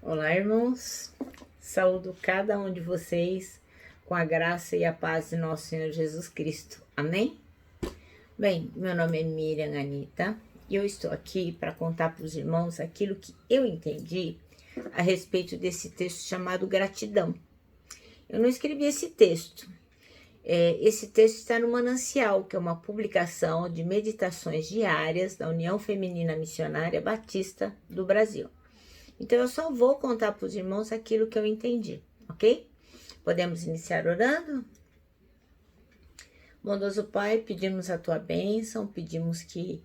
Olá, irmãos. Saúdo cada um de vocês com a graça e a paz de nosso Senhor Jesus Cristo. Amém? Bem, meu nome é Miriam Anita e eu estou aqui para contar para os irmãos aquilo que eu entendi a respeito desse texto chamado gratidão. Eu não escrevi esse texto. Esse texto está no Manancial, que é uma publicação de meditações diárias da União Feminina Missionária Batista do Brasil. Então, eu só vou contar para os irmãos aquilo que eu entendi, ok? Podemos iniciar orando? Bondoso Pai, pedimos a Tua bênção, pedimos que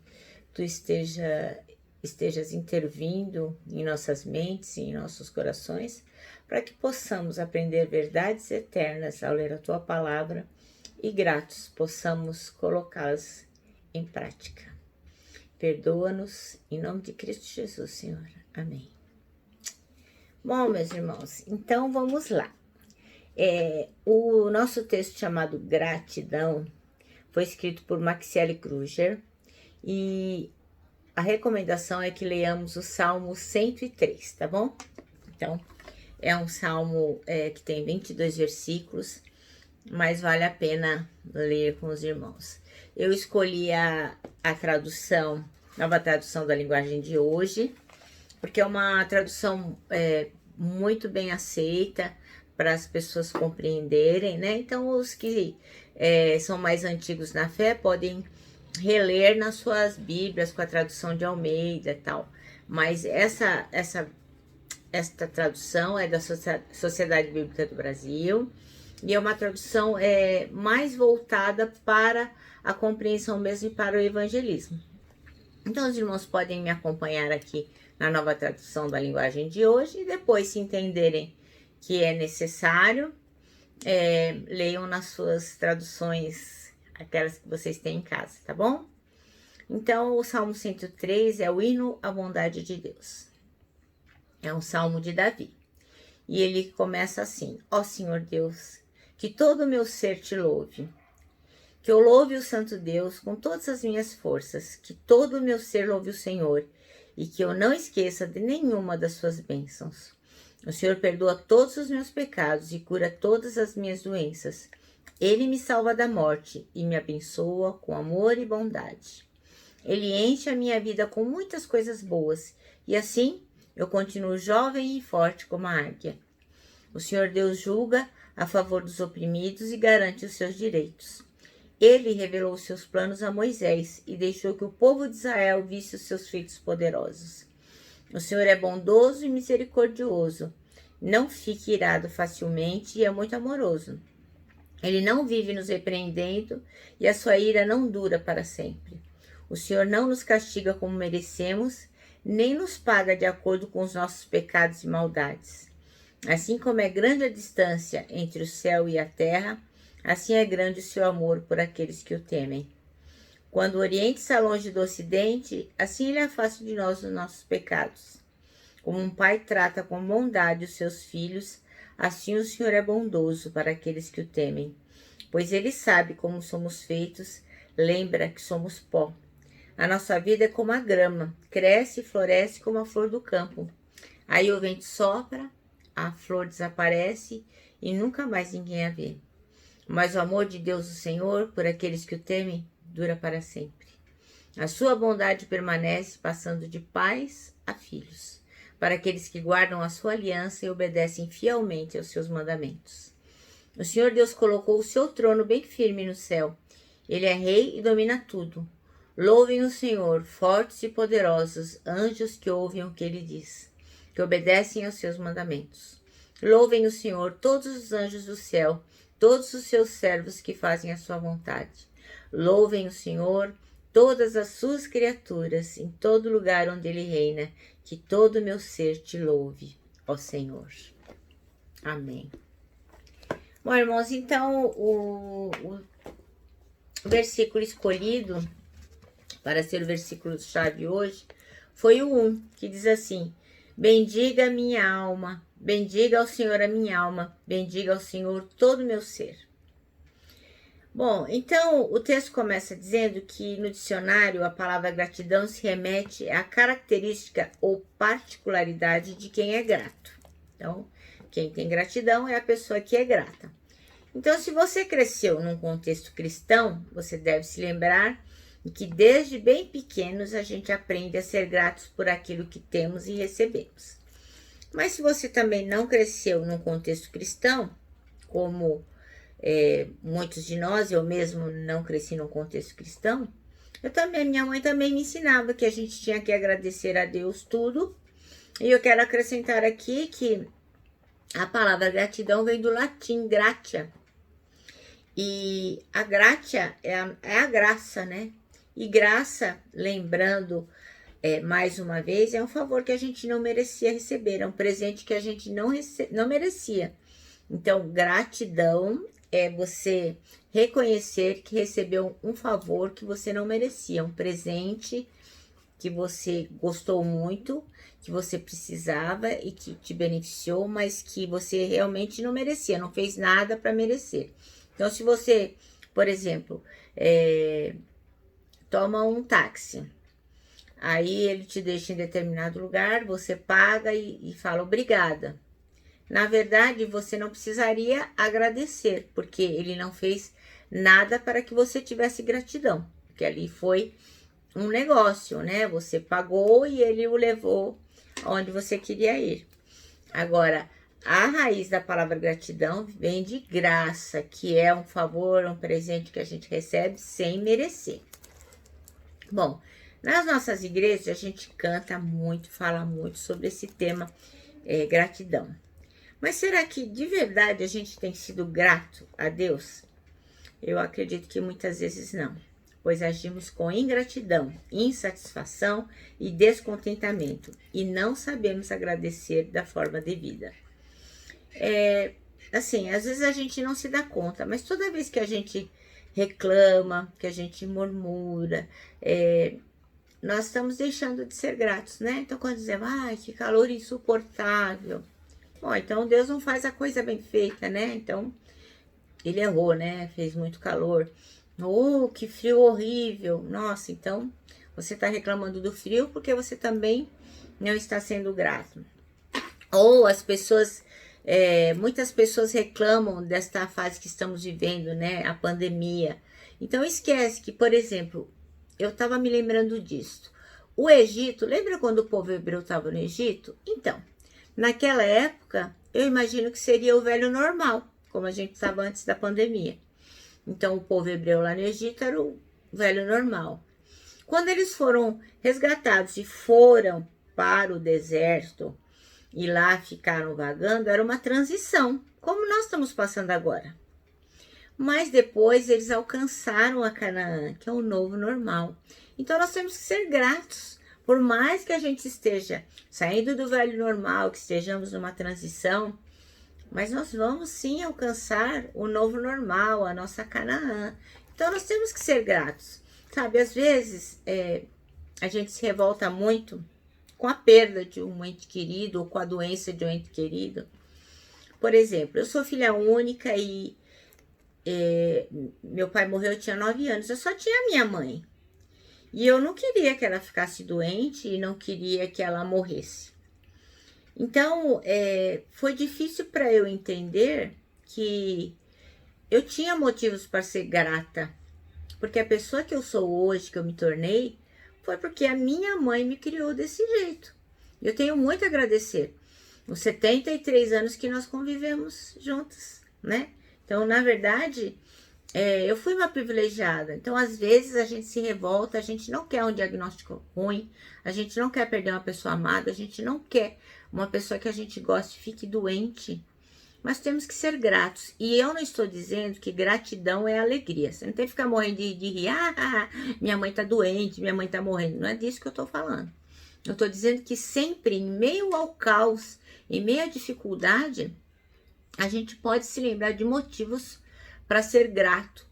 Tu estejas intervindo em nossas mentes e em nossos corações, para que possamos aprender verdades eternas ao ler a Tua palavra e gratos possamos colocá-las em prática. Perdoa-nos, em nome de Cristo Jesus, Senhor. Amém. Bom, meus irmãos, então vamos lá. O nosso texto chamado Gratidão foi escrito por Maxiele Kruger e a recomendação é que leiamos o Salmo 103, tá bom? Então, é um salmo que tem 22 versículos, mas vale a pena ler com os irmãos. Eu escolhi a tradução, nova tradução da linguagem de hoje, porque é uma tradução muito bem aceita para as pessoas compreenderem, né? Então, os que são mais antigos na fé podem reler nas suas Bíblias com a tradução de Almeida e tal. Mas esta tradução é da Sociedade Bíblica do Brasil e é uma tradução mais voltada para a compreensão mesmo e para o evangelismo. Então, os irmãos podem me acompanhar aqui na nova tradução da linguagem de hoje e depois, se entenderem que é necessário, leiam nas suas traduções, aquelas que vocês têm em casa, tá bom? Então, o Salmo 103 é o hino à bondade de Deus. É um salmo de Davi. E ele começa assim: Ó Senhor Deus, que todo o meu ser te louve. Que eu louve o santo Deus com todas as minhas forças, que todo o meu ser louve o Senhor, e que eu não esqueça de nenhuma das suas bênçãos. O Senhor perdoa todos os meus pecados e cura todas as minhas doenças. Ele me salva da morte e me abençoa com amor e bondade. Ele enche a minha vida com muitas coisas boas, e assim eu continuo jovem e forte como a águia. O Senhor Deus julga a favor dos oprimidos e garante os seus direitos. Ele revelou os seus planos a Moisés e deixou que o povo de Israel visse os seus feitos poderosos. O Senhor é bondoso e misericordioso. Não fique irado facilmente e é muito amoroso. Ele não vive nos repreendendo e a sua ira não dura para sempre. O Senhor não nos castiga como merecemos, nem nos paga de acordo com os nossos pecados e maldades. Assim como é grande a distância entre o céu e a terra, assim é grande o seu amor por aqueles que o temem. Quando o Oriente está longe do Ocidente, assim ele afasta de nós os nossos pecados. Como um pai trata com bondade os seus filhos, assim o Senhor é bondoso para aqueles que o temem. Pois ele sabe como somos feitos, lembra que somos pó. A nossa vida é como a grama, cresce e floresce como a flor do campo. Aí o vento sopra, a flor desaparece e nunca mais ninguém a vê. Mas o amor de Deus, o Senhor, por aqueles que o temem, dura para sempre. A sua bondade permanece, passando de pais a filhos, para aqueles que guardam a sua aliança e obedecem fielmente aos seus mandamentos. O Senhor Deus colocou o seu trono bem firme no céu. Ele é rei e domina tudo. Louvem o Senhor, fortes e poderosos, anjos que ouvem o que ele diz, que obedecem aos seus mandamentos. Louvem o Senhor, todos os anjos do céu, todos os seus servos que fazem a sua vontade. Louvem o Senhor, todas as suas criaturas, em todo lugar onde ele reina, que todo o meu ser te louve, ó Senhor. Amém. Bom, irmãos, então o versículo escolhido para ser o versículo-chave hoje foi o 1, que diz assim: bendiga a minha alma, bendiga ao Senhor a minha alma, bendiga ao Senhor todo o meu ser. Bom, então o texto começa dizendo que no dicionário a palavra gratidão se remete à característica ou particularidade de quem é grato. Então, quem tem gratidão é a pessoa que é grata. Então, se você cresceu num contexto cristão, você deve se lembrar que desde bem pequenos a gente aprende a ser gratos por aquilo que temos e recebemos. Mas se você também não cresceu num contexto cristão, como muitos de nós, eu mesmo não cresci num contexto cristão, minha mãe também me ensinava que a gente tinha que agradecer a Deus tudo. E eu quero acrescentar aqui que a palavra gratidão vem do latim gratia. E a gratia é a graça, né? E graça, lembrando mais uma vez, é um favor que a gente não merecia receber, é um presente que a gente não merecia. Então, gratidão é você reconhecer que recebeu um favor que você não merecia, um presente que você gostou muito, que você precisava e que te beneficiou, mas que você realmente não merecia, não fez nada para merecer. Então, se você, por exemplo, toma um táxi, aí ele te deixa em determinado lugar, você paga e fala obrigada. Na verdade, você não precisaria agradecer, porque ele não fez nada para que você tivesse gratidão, porque ali foi um negócio, né? Você pagou e ele o levou onde você queria ir. Agora, a raiz da palavra gratidão vem de graça, que é um favor, um presente que a gente recebe sem merecer. Bom, nas nossas igrejas a gente canta muito, fala muito sobre esse tema, gratidão. Mas será que de verdade a gente tem sido grato a Deus? Eu acredito que muitas vezes não, pois agimos com ingratidão, insatisfação e descontentamento e não sabemos agradecer da forma devida. Assim, às vezes a gente não se dá conta, mas toda vez que a gente reclama, que a gente murmura, nós estamos deixando de ser gratos, né? Então, quando dizemos, ai, que calor insuportável. Bom, então Deus não faz a coisa bem feita, né? Então, ele errou, né? Fez muito calor. Oh, que frio horrível. Nossa, então, você está reclamando do frio porque você também não está sendo grato. Ou as pessoas, muitas pessoas reclamam desta fase que estamos vivendo, né? A pandemia. Então, esquece que, por exemplo, eu estava me lembrando disso. O Egito, lembra quando o povo hebreu estava no Egito? Então, naquela época, eu imagino que seria o velho normal, como a gente estava antes da pandemia. Então, o povo hebreu lá no Egito era o velho normal. Quando eles foram resgatados e foram para o deserto e lá ficaram vagando, era uma transição, como nós estamos passando agora. Mas depois eles alcançaram a Canaã, que é o novo normal. Então, nós temos que ser gratos. Por mais que a gente esteja saindo do velho normal, que estejamos numa transição, mas nós vamos sim alcançar o novo normal, a nossa Canaã. Então, nós temos que ser gratos. Sabe, às vezes a gente se revolta muito com a perda de um ente querido ou com a doença de um ente querido. Por exemplo, eu sou filha única e meu pai morreu, eu tinha 9 anos, eu só tinha minha mãe. E eu não queria que ela ficasse doente e não queria que ela morresse. Então, foi difícil para eu entender que eu tinha motivos para ser grata. Porque a pessoa que eu sou hoje, que eu me tornei, foi porque a minha mãe me criou desse jeito. Eu tenho muito a agradecer. Os 73 anos que nós convivemos juntas, né? Então, na verdade, eu fui uma privilegiada. Então, às vezes, a gente se revolta, a gente não quer um diagnóstico ruim, a gente não quer perder uma pessoa amada, a gente não quer uma pessoa que a gente goste fique doente. Mas temos que ser gratos. E eu não estou dizendo que gratidão é alegria. Você não tem que ficar morrendo de rir. Minha mãe tá doente, minha mãe tá morrendo. Não é disso que eu tô falando. Eu tô dizendo que sempre, em meio ao caos, em meio à dificuldade, a gente pode se lembrar de motivos para ser grato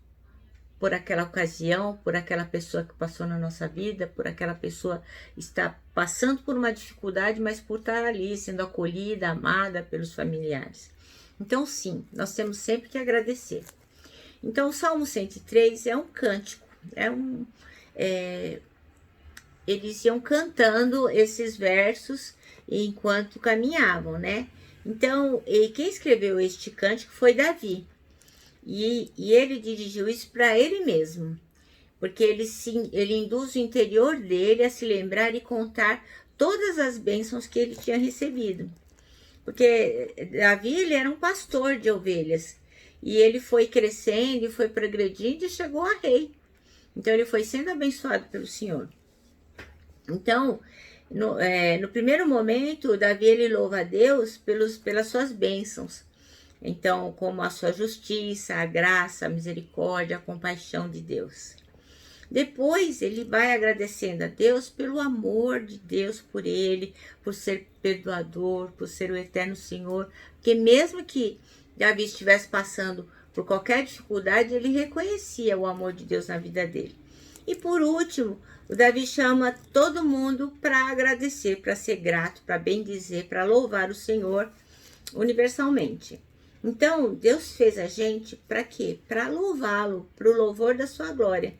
por aquela ocasião, por aquela pessoa que passou na nossa vida, por aquela pessoa que está passando por uma dificuldade, mas por estar ali, sendo acolhida, amada pelos familiares. Então, sim, nós temos sempre que agradecer. Então, o Salmo 103 é um cântico, eles iam cantando esses versos enquanto caminhavam, né? Então, quem escreveu este cântico foi Davi. E ele dirigiu isso para ele mesmo, porque ele induz o interior dele a se lembrar e contar todas as bênçãos que ele tinha recebido. Porque Davi, ele era um pastor de ovelhas, e ele foi crescendo e foi progredindo e chegou a rei. Então, ele foi sendo abençoado pelo Senhor. Então, no primeiro momento, Davi, ele louva a Deus pelas suas bênçãos. Então, como a sua justiça, a graça, a misericórdia, a compaixão de Deus. Depois, ele vai agradecendo a Deus pelo amor de Deus por ele, por ser perdoador, por ser o eterno Senhor. Porque mesmo que Davi estivesse passando por qualquer dificuldade, ele reconhecia o amor de Deus na vida dele. E por último, o Davi chama todo mundo para agradecer, para ser grato, para bendizer, para louvar o Senhor universalmente. Então, Deus fez a gente para quê? Para louvá-lo, para o louvor da sua glória.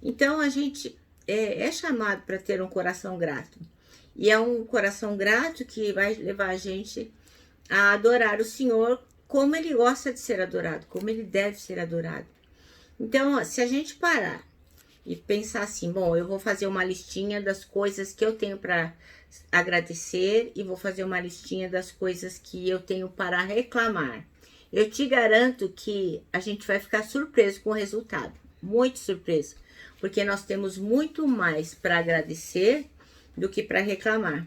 Então, a gente é chamado para ter um coração grato. E é um coração grato que vai levar a gente a adorar o Senhor como ele gosta de ser adorado, como ele deve ser adorado. Então, se a gente parar e pensar assim, bom, eu vou fazer uma listinha das coisas que eu tenho para agradecer e vou fazer uma listinha das coisas que eu tenho para reclamar. Eu te garanto que a gente vai ficar surpreso com o resultado, muito surpreso, porque nós temos muito mais para agradecer do que para reclamar.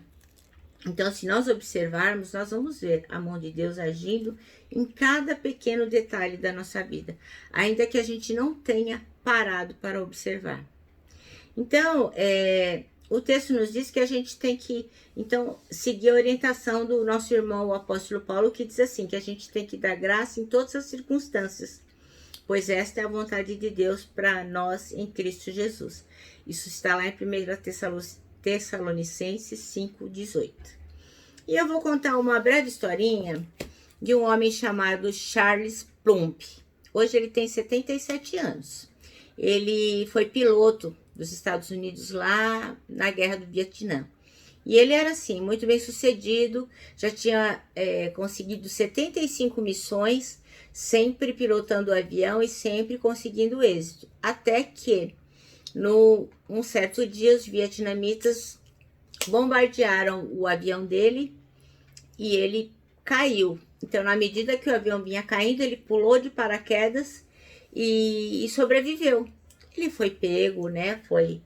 Então, se nós observarmos, nós vamos ver a mão de Deus agindo em cada pequeno detalhe da nossa vida, ainda que a gente não tenha parado para observar. Então, o texto nos diz que a gente tem que, então, seguir a orientação do nosso irmão, o apóstolo Paulo, que diz assim, que a gente tem que dar graça em todas as circunstâncias, pois esta é a vontade de Deus para nós em Cristo Jesus. Isso está lá em 1 Tessalonicenses 5:18. E eu vou contar uma breve historinha de um homem chamado Charles Plumb. Hoje ele tem 77 anos. Ele foi piloto dos Estados Unidos lá na Guerra do Vietnã. E ele era assim, muito bem sucedido, já tinha conseguido 75 missões, sempre pilotando o avião e sempre conseguindo êxito. Até que, um certo dia, os vietnamitas bombardearam o avião dele e ele caiu. Então, na medida que o avião vinha caindo, ele pulou de paraquedas e sobreviveu. Ele foi pego, né? Foi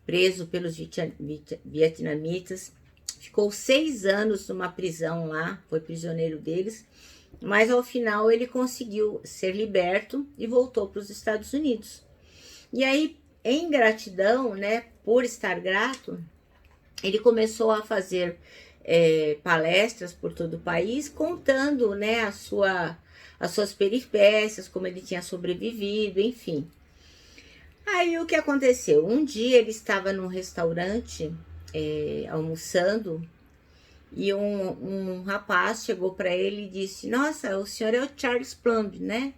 preso pelos vietnamitas. Ficou 6 anos numa prisão lá, foi prisioneiro deles. Mas ao final ele conseguiu ser liberto e voltou para os Estados Unidos. E aí, em gratidão, né? Por estar grato, ele começou a fazer palestras por todo o país, contando, né, as suas peripécias, como ele tinha sobrevivido, enfim. Aí o que aconteceu? Um dia ele estava num restaurante almoçando e um rapaz chegou para ele e disse: "Nossa, o senhor é o Charles Plumb, né?"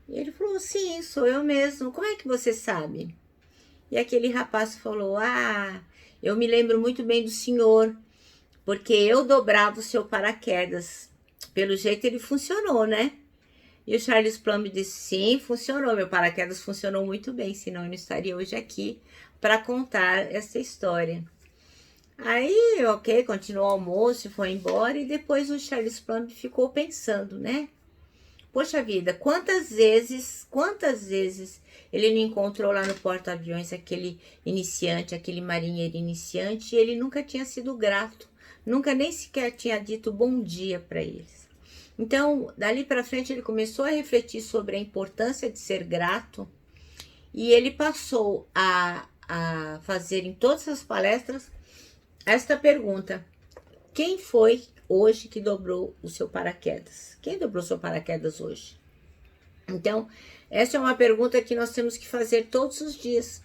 E ele falou: "Sim, sou eu mesmo. Como é que você sabe?" E aquele rapaz falou: "Ah, eu me lembro muito bem do senhor, porque eu dobrava o seu paraquedas. Pelo jeito ele funcionou, né?" E o Charles Plumb disse: "Sim, funcionou. Meu paraquedas funcionou muito bem, senão eu não estaria hoje aqui para contar essa história." Aí, ok, continuou o almoço, foi embora e depois o Charles Plumb ficou pensando, né? Poxa vida, quantas vezes ele não encontrou lá no porta-aviões aquele iniciante, aquele marinheiro iniciante, e ele nunca tinha sido grato, nunca nem sequer tinha dito bom dia para eles. Então, dali para frente, ele começou a refletir sobre a importância de ser grato e ele passou a fazer em todas as palestras esta pergunta: quem foi hoje que dobrou o seu paraquedas? Quem dobrou o seu paraquedas hoje? Então, essa é uma pergunta que nós temos que fazer todos os dias.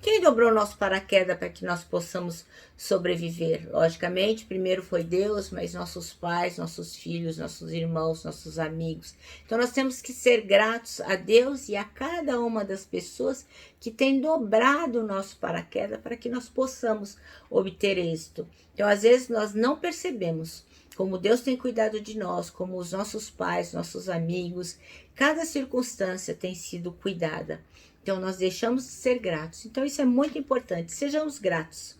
Quem dobrou nosso paraquedas para que nós possamos sobreviver? Logicamente, primeiro foi Deus, mas nossos pais, nossos filhos, nossos irmãos, nossos amigos. Então nós temos que ser gratos a Deus e a cada uma das pessoas que tem dobrado o nosso paraquedas para que nós possamos obter êxito. Então às vezes nós não percebemos como Deus tem cuidado de nós, como os nossos pais, nossos amigos, cada circunstância tem sido cuidada. Então, nós deixamos de ser gratos. Então, isso é muito importante. Sejamos gratos,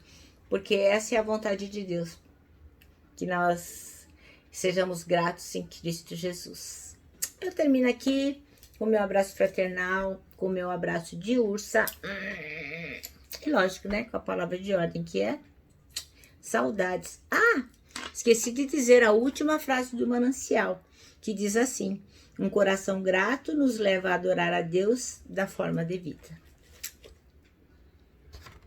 porque essa é a vontade de Deus. Que nós sejamos gratos em Cristo Jesus. Eu termino aqui com o meu abraço fraternal, com o meu abraço de ursa. E lógico, né? Com a palavra de ordem, que é saudades. Esqueci de dizer a última frase do manancial, que diz assim: um coração grato nos leva a adorar a Deus da forma devida.